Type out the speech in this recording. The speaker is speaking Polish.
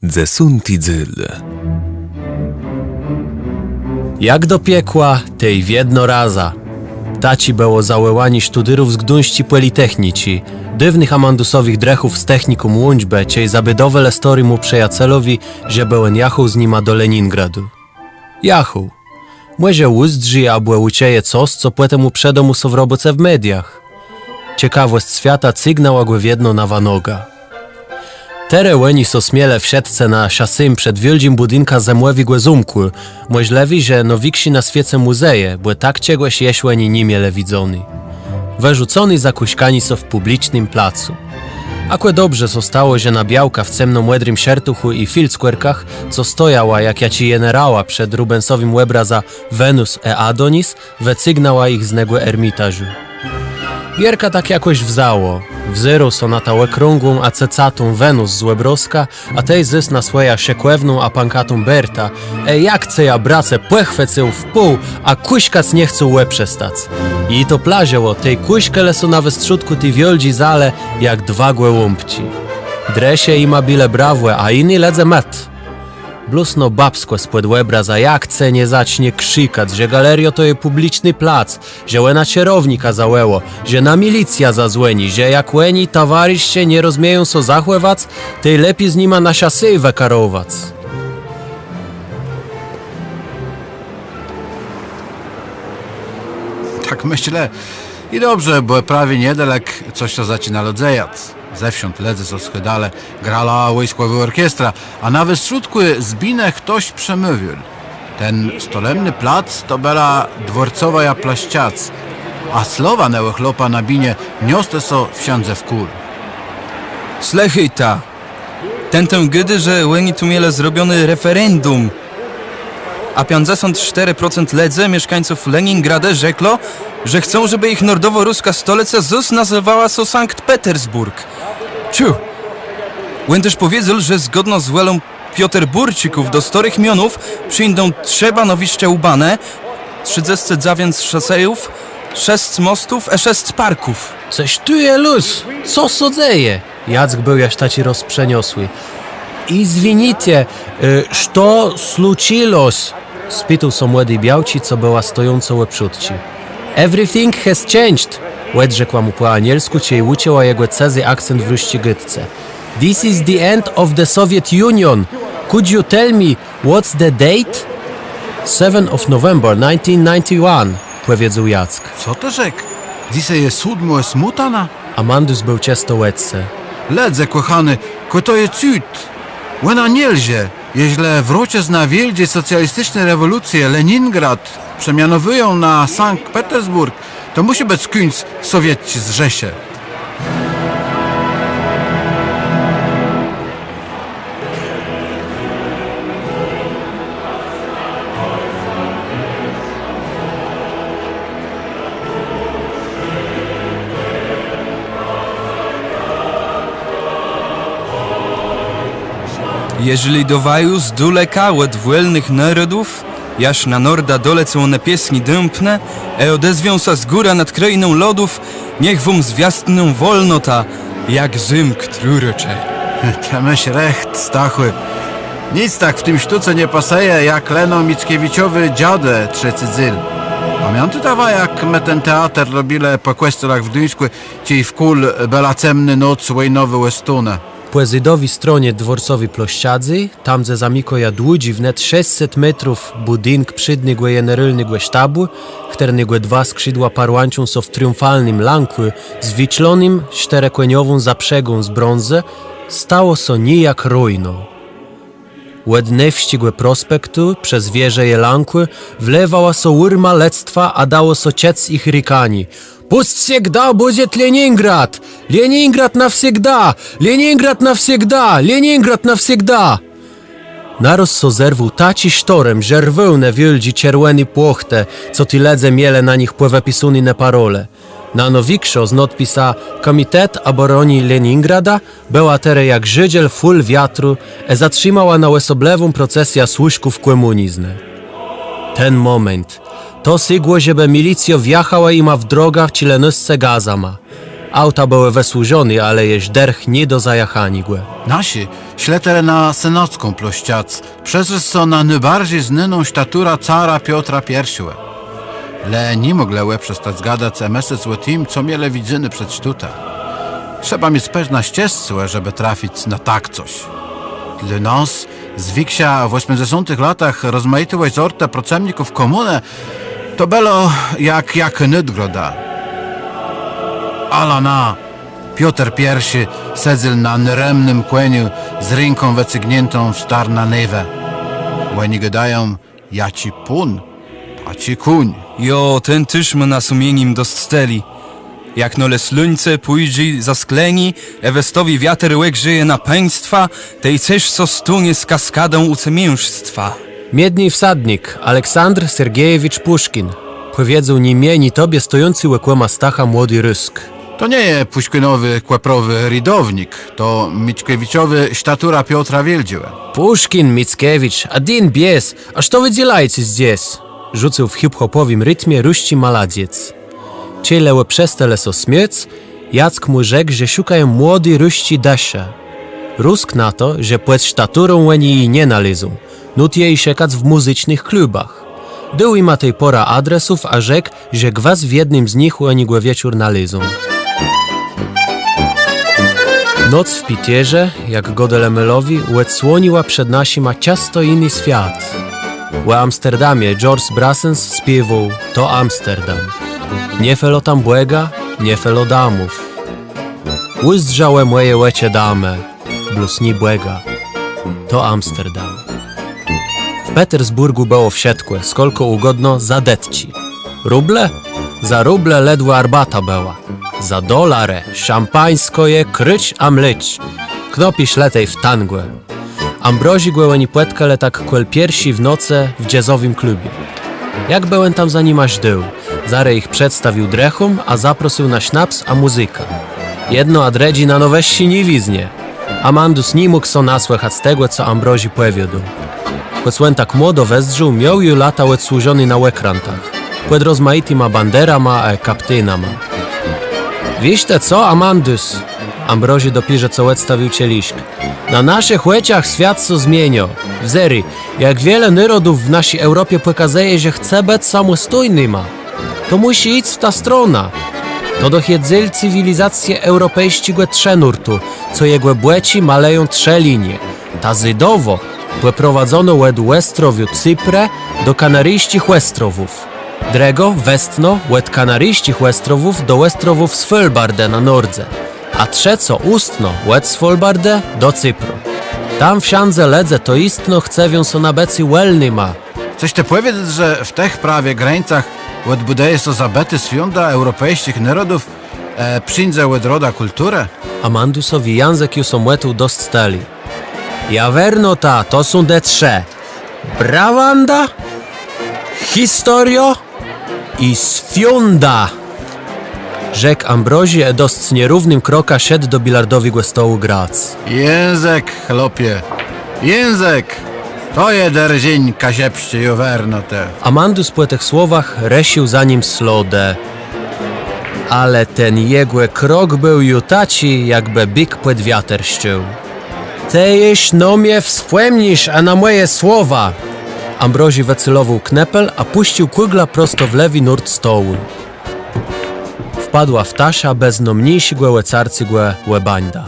Dzesunti dzyl. Jak do piekła, tej w jedno raza. Taci było załyłani studyrów z gdunści politechnici, dywnych amandusowych drechów z technikum łączbę, ciej zabydowę lestory mu przejacelowi, że byłem jachał z nima do Leningradu. Jachał. Młezie łuzdrzy, a było ucieje coś, co płetemu mu przedomu są w roboce w mediach. Ciekawość świata cygnała go w jedno na wanoga. Tere łeni so smiele w siatce na szasym przed wielkim budynka zemłewi głezumku, możlewi, że nowiksi na świece muzeje, bo tak czegoś jeśłeni nimiele widzony. Wyrzucony zakuśkani so w publicznym placu. Akwe dobrze zostało, że na białka w cemno-młedrym siertuchu i filckwerkach, co stojała jak jaci generała przed Rubensowym łebraza Wenus e Adonis, wecygnała ich z negłe ermitażu. Gierka tak jakoś wzało. Wzyru sonata łekrągłą, a cecatą Wenus z Łebroska, a tej zys na swoja siekłewną, a pankatą Berta. Jak chce ja brace płechwecę w pół, a kuśkac nie chce łeb przestać. I to plazioło, tej kuśkę leso na wystrzutku tej wioldzi zale, jak dwa głębci. Dresie ima bile brawłe, a inni ledze met. Blusno babsko spod łebra za jak chce nie zacznie krzykać, że galerio to je publiczny plac, że łena cierownika załeło, że na milicja zazłeni, że jak łeni towarzysze nie rozmieją so zachływać, tej lepiej z nima na szasy wekarować. Tak myślę. I dobrze, bo prawie niedalek coś to zaczyna lodzejać. Zewsząd ledze so schydale, grala wojskowa orkiestra, a na wystrzutku zbinę ktoś przemówił. Ten stolemny plac to była dworcowa ja plaściac, a słowa nełechlopa na binie nioste so wsiądze w kul. Slechejta, ten gydy, że łeni tu miele zrobiony referendum, a 54% ledze mieszkańców Leningrada rzekło, że chcą, żeby ich nordowo-ruska stolica ZUS nazywała so Sankt Petersburg. Ciu! Łen też powiedział, że zgodno z welą Pioterburczyków do starych mionów przyjdą trzeba nowiście ubane, 39 szosejów, 6 mostów, 6 parków. Coś tu je luz, co sodzeje? Jack był jaś taci rozprzeniosły. Izwinicie, što случилось? Spytał so młody białci, co była stojąco łeprzutci. Everything has changed, łed rzekła mu po anielsku, ciej ucięła jego cezy akcent w ruścigytce. This is the end of the Soviet Union. Could you tell me what's the date? 7 of November 1991, powiedział Jack. Co to rzek? Dzisiaj jest 7 smutana? Amandus był ciasto łedce. Ledze, kochany, ko to jest cud. Łena nielzie, jeśli wrócić na wielkie socjalistyczne rewolucje Leningrad przemianowują na Sankt Petersburg, to musi być końc Sowieci zrze się. Jeżeli dowają z daleka od wolnych narodów, jaż na norda dolecą one piesni dępne, odezwią się z góra nad krainą lodów, niech wam zwiastną wolnota, jak zym którycze. Te myśl recht, Stachły. Nic tak w tym sztuce nie paseje, jak Leno Mickiewiczowy dziadę trzeci dzyl. Pamięty dawa, jak my ten teatr robile po kwestorach w Gdyńsku, ciej w kul belacemny noc wojnowy Westune. Płezydowi stronie dworcowi plościadzy, tam ze zamikoja dłudzi wnet 600 metrów budynk przydnygłe generalnygłe sztabu, którnygłe dwa skrzydła parłancią so w triumfalnym lanku z wyćlonym czterekłeniową zaprzegą z brązy, stało so nijak ruiną. Łedne wścigłe prospektu, przez wieże je lanku, wlewała so urma lectwa, a dało so ciec ich rykani. Пусть всегда будет Ленинград! Ленинград навсегда! Ленинград навсегда! Ленинград навсегда! Naroz so zerwał taci sztorem, że rwą na wielgi czerwony płochte, co ty ledze miele na nich płewepisuny parole. Na nowikszo z nadpisa Komitet Obrony Leningrada była tere jak żydziel ful wiatru zatrzymała na łesoblewą procesja służków komunizmu. Ten moment to sygło, żeby milicja wjechała ima w drogach cilenosce gazama. Auta były wysłużone, ale jeż derch nie do zajachani głe. Nasi śletere na senocką plościac, przez co na najbardziej znaną statura cara Piotra I. Le nie mogły przestać zgadać MSC z tym, co miele widzyny przed sztuta. Trzeba mieć pewna ścieżce, żeby trafić na tak coś. Dla nas, z wiksia w 80 latach rozmaitych sorta procemników komunę, to było jak nydgroda. Alana, Piotr I sedzył na nremnym kłeniu z ręką wecygniętą w starna newę. Łeni gadają, ja ci pun, a ci kuń. Jo, ten tyż my na sumieniem doststeli. Jak nole słońce pójdzie za skleni, ewestowi wiatr łek żyje na państwa, tej coś co stunie z kaskadą ucemiężstwa. Miedni wsadnik Aleksandr Sergiejewicz Puszkin. Powiedzą ni mnie, ni tobie stojący łekłema Stacha młody Rysk. To nie jest puśkinowy, kłeprowy ridownik, to Mickiewiczowy statura Piotra Wieldziła. Puszkin, Mickiewicz, a din bies, a co wy dzielajcie zdесь? Rzucił w hip-hopowym rytmie ruści maladziec. Cieleły przestale so śmiec, Jack mu rzekł, że szukają młody ruści Dasia. Rusk na to, że płeć staturą łeni jej nie nalizą, nut jej szekać w muzycznych klubach. Był im tej pora adresów, a rzekł, że gwas w jednym z nich łeni go wieczór nalizą. Noc w Pitierze, jak Godelemelowi, łedsłoniła przed nasima ciasto inny świat. W Amsterdamie George Brassens śpiewał To Amsterdam. Nie felo tam błega, nie felo damów. Uzdrzałe moje łecie dame, blusni błega. To Amsterdam. W Petersburgu było wsiedkłe, skolko ugodno zadetci. Ruble? Za ruble ledwo arbata była. Za dolarę szampańsko je kryć a mlyć. Knopisz letej w tangłę. Ambrozi głęłeni płetka le tak kłel piersi w noce w jazzowym klubie. Jak byłem tam za nim aż dył. Zare ich przedstawił drechom, a zaprosił na sznaps a muzyka. Jedno adredzi na noweści nie wiznie. Amandus nie mógł so nasłychać z tego, co Ambrozi powiódł. Choć tak młodo wezdrzył, miał ju lata odsłużony na ekrantach. Płed rozmaityma banderama a kaptynama. Wiście co, Amandus? Ambrozi dopierze co odstawił cieliszk. Na naszych łeciach świat so zmienio. Wzery, jak wiele narodów w naszej Europie pokazuje, że chce być samostojnyma, to musi iść w ta strona. To dochiedzyli cywilizacje europejskie trze nurtu, co jego błeci maleją trze linie. Ta zydowo prowadzono łed Westrowiu Cyprę do Kanaryjskich Westrowów. Drego, westno, łed Kanaryjskich Westrowów do Westrowów Svalbarde na nordze. A trzeco ustno, łed Svalbarde do Cypru. Tam w siandze ledze to istno chcewią so na becy welny ma. Coś te powiedzieć, że w tych prawie granicach odbudeje so zabety swiąda europejskich narodów przyjdzie odroda kulturę? Amandusowi język ju są łetu dostali. Jawerno ta, to są de trze. Brawanda, historio i sfiunda. Rzekł Ambrozi, dość nierównym kroka szedł do bilardowego stołu grac. Język, chlopie, język! To je derzień kasiepście jowerno te. Amandus po tych słowach resił za nim slodę. Ale ten jegły krok był jutaci, jakby byk pod wiatr szczył. Te jeś no mnie wspomnisz, a na moje słowa. Ambrozi wycelował knepel, a puścił kugla prosto w lewy nurt stołu. Wpadła w tasza beznomniejsi głe carcy głe łebańda.